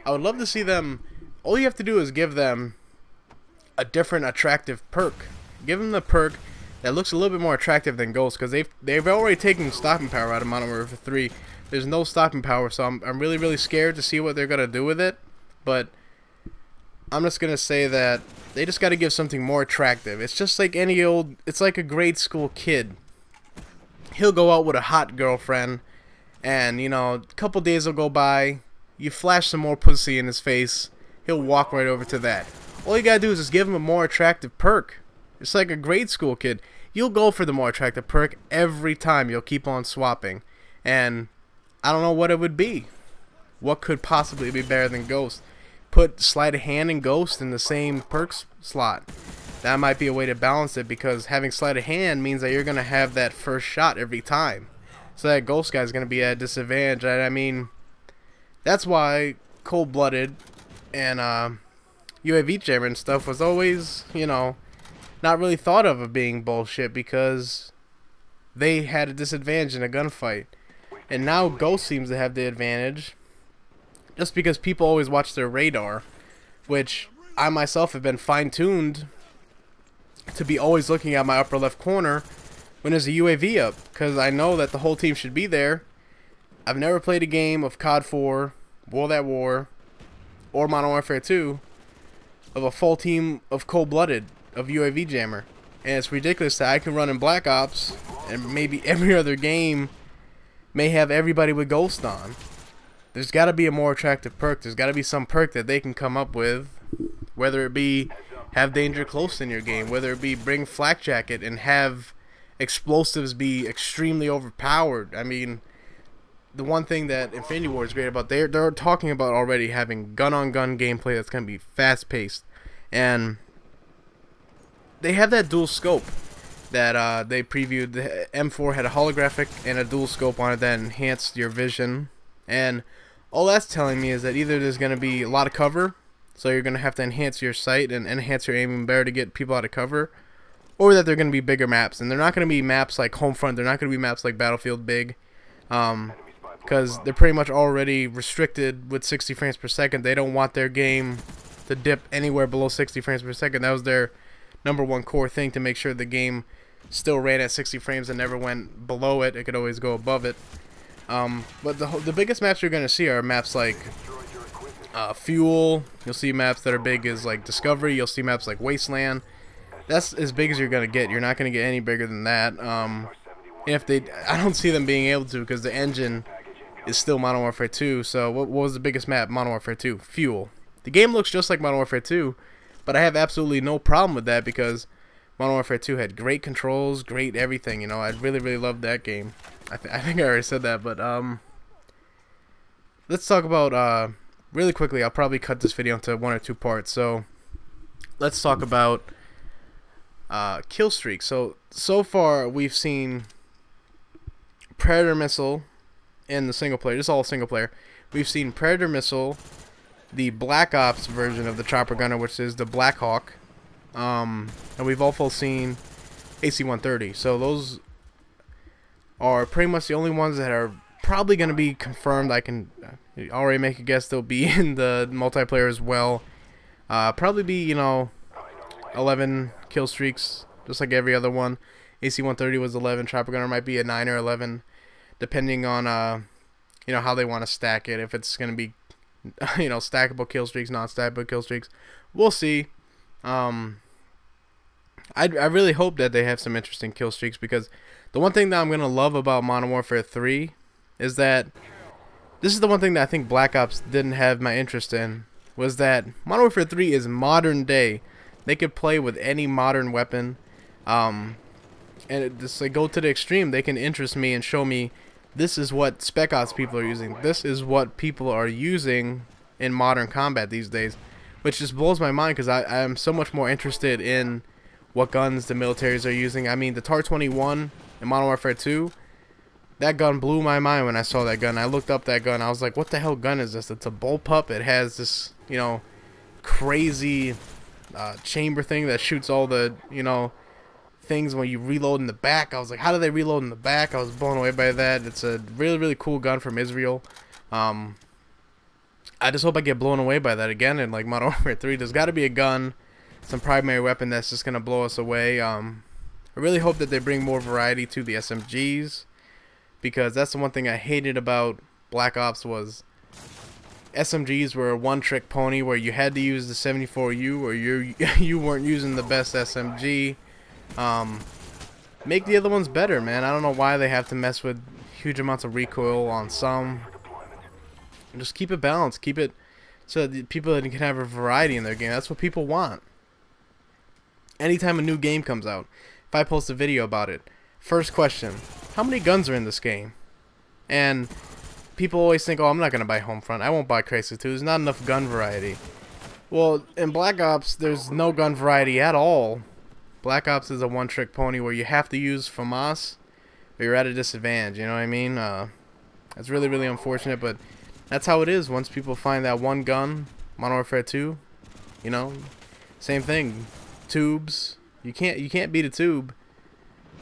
I would love to see them. All you have to do is give them a different attractive perk. Give them the perk that looks a little bit more attractive than Ghost, because they've already taken stopping power out of Modern Warfare 3. There's no stopping power, so I'm really scared to see what they're gonna do with it. But I'm just gonna say that they just got to give something more attractive. It's just like any old. It's like a grade school kid. He'll go out with a hot girlfriend, and you know, a couple days will go by. You flash some more pussy in his face, he'll walk right over to that. All you gotta do is just give him a more attractive perk. It's like a grade school kid. You'll go for the more attractive perk every time. You'll keep on swapping. And I don't know what it would be. What could possibly be better than Ghost? Put Sleight of Hand and Ghost in the same perks slot. That might be a way to balance it, because having Sleight of Hand means that you're going to have that first shot every time. So that Ghost guy is going to be at a disadvantage. I mean, that's why Cold-Blooded and UAV jammer and stuff was always, you know, not really thought of being bullshit, because they had a disadvantage in a gunfight. And now Ghost seems to have the advantage, just because people always watch their radar, which I myself have been fine-tuned to be always looking at my upper left corner when there's a UAV up, because I know that the whole team should be there. I've never played a game of COD 4, World at War, or Modern Warfare 2 of a full team of Cold-Blooded, of UAV jammer. And it's ridiculous that I can run in Black Ops, and maybe every other game may have everybody with Ghost on. There's got to be a more attractive perk. There's got to be some perk that they can come up with, whether it be have danger close in your game, whether it be bring flak jacket and have explosives be extremely overpowered. I mean, the one thing that Infinity Ward is great about, they're talking about already having gun-on-gun gameplay that's going to be fast-paced. And they have that dual scope that they previewed. The M4 had a holographic and a dual scope on it that enhanced your vision. And all that's telling me is that either there's going to be a lot of cover, so you're going to have to enhance your sight and enhance your aiming better to get people out of cover, or that they're going to be bigger maps. And they're not going to be maps like Homefront. They're not going to be maps like Battlefield big, because they're pretty much already restricted with 60 frames per second. They don't want their game to dip anywhere below 60 frames per second. That was their #1 core thing, to make sure the game still ran at 60 frames and never went below it. It could always go above it. But the biggest maps you're going to see are maps like Fuel. You'll see maps that are big as like Discovery. You'll see maps like Wasteland. That's as big as you're going to get. You're not going to get any bigger than that. If they, I don't see them being able to, because the engine is still Modern Warfare 2. So what was the biggest map? Modern Warfare 2. Fuel. The game looks just like Modern Warfare 2, but I have absolutely no problem with that, because Modern Warfare 2 had great controls, great everything. You know, I really loved that game. I think I already said that, but let's talk about really quickly. I'll probably cut this video into 1 or 2 parts. So let's talk about kill streaks. So far we've seen Predator Missile in the single player. This is all single player. We've seen Predator Missile, the Black Ops version of the Chopper Gunner, which is the Black Hawk, and we've also seen AC-130. So those are pretty much the only ones that are probably going to be confirmed. I can already make a guess they'll be in the multiplayer as well. Probably be, you know, 11 kill streaks, just like every other one. AC-130 was 11. Chopper Gunner might be a 9 or 11, depending on you know, how they want to stack it. If it's going to be, you know, stackable kill streaks, non-stackable kill streaks, we'll see. I really hope that they have some interesting kill streaks, because the one thing that I'm going to love about Modern Warfare 3 is that this is the one thing that I think Black Ops didn't have my interest in, was that Modern Warfare 3 is modern day. They could play with any modern weapon, and just like go to the extreme. They can interest me and show me this is what Spec Ops people are using. This is what people are using in modern combat these days, which just blows my mind, because I am so much more interested in what guns the militaries are using. I mean, the TAR-21 in Modern Warfare 2, that gun blew my mind when I saw that gun. I looked up that gun. I was like, what the hell gun is this? It's a bullpup. It has this, you know, crazy chamber thing that shoots all the, you know, things when you reload in the back. I was like, how do they reload in the back? I was blown away by that. It's a really cool gun from Israel. I I just hope I get blown away by that again. And like Modern Warfare 3, there's got to be a gun, some primary weapon that's just gonna blow us away. I really hope that they bring more variety to the SMGs, because that's the one thing I hated about Black Ops was SMGs were a one-trick pony where you had to use the 74U or you weren't using the best SMG. Make the other ones better, man. I don't know why they have to mess with huge amounts of recoil on some. Just keep it balanced. Keep it so that people can have a variety in their game. That's what people want. Anytime a new game comes out, if I post a video about it, first question, how many guns are in this game? And people always think, oh, I'm not going to buy Homefront. I won't buy Crysis 2. There's not enough gun variety. Well, in Black Ops, there's no gun variety at all. Black Ops is a one-trick pony where you have to use FAMAS or you're at a disadvantage, you know what I mean? That's really, really unfortunate, but that's how it is. Once people find that one gun, Modern Warfare 2, you know, same thing. Tubes. You can't beat a tube.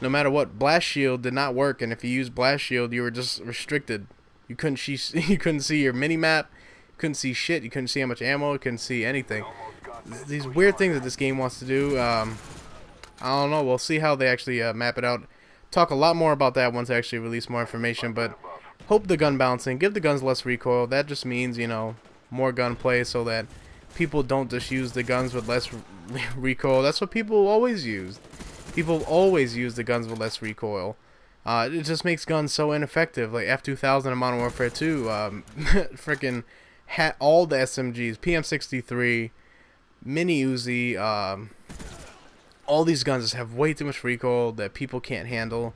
No matter what. Blast Shield did not work, and if you used Blast Shield, you were just restricted. You couldn't see your mini-map. You couldn't see shit. You couldn't see how much ammo. You couldn't see anything. These weird things that this game wants to do. I don't know. We'll see how they actually map it out. Talk a lot more about that once I actually release more information. But hope the gun balancing. Give the guns less recoil. That just means, you know, more gunplay so that people don't just use the guns with less recoil. That's what people always used. People always use the guns with less recoil. It just makes guns so ineffective. Like F2000 and Modern Warfare 2, freaking all the SMGs, PM63, Mini Uzi, all these guns just have way too much recoil that people can't handle.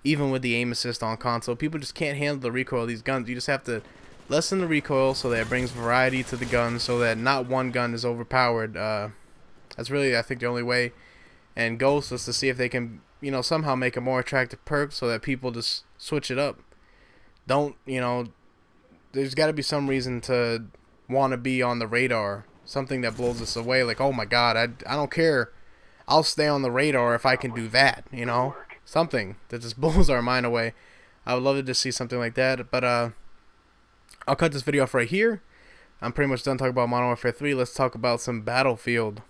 Even with the aim assist on console, people just can't handle the recoil of these guns. You just have to lessen the recoil so that it brings variety to the gun, so that not one gun is overpowered. That's really, I think, the only way. And Ghost is to see if they can, you know, somehow make a more attractive perk so that people just switch it up. Don't, you know, there's got to be some reason to want to be on the radar. Something that blows us away. Like, oh my god, I don't care. I'll stay on the radar if I can do that, you know? Something that just blows our mind away. I would love to just see something like that. But I'll cut this video off right here. I'm pretty much done talking about Modern Warfare 3. Let's talk about some Battlefield.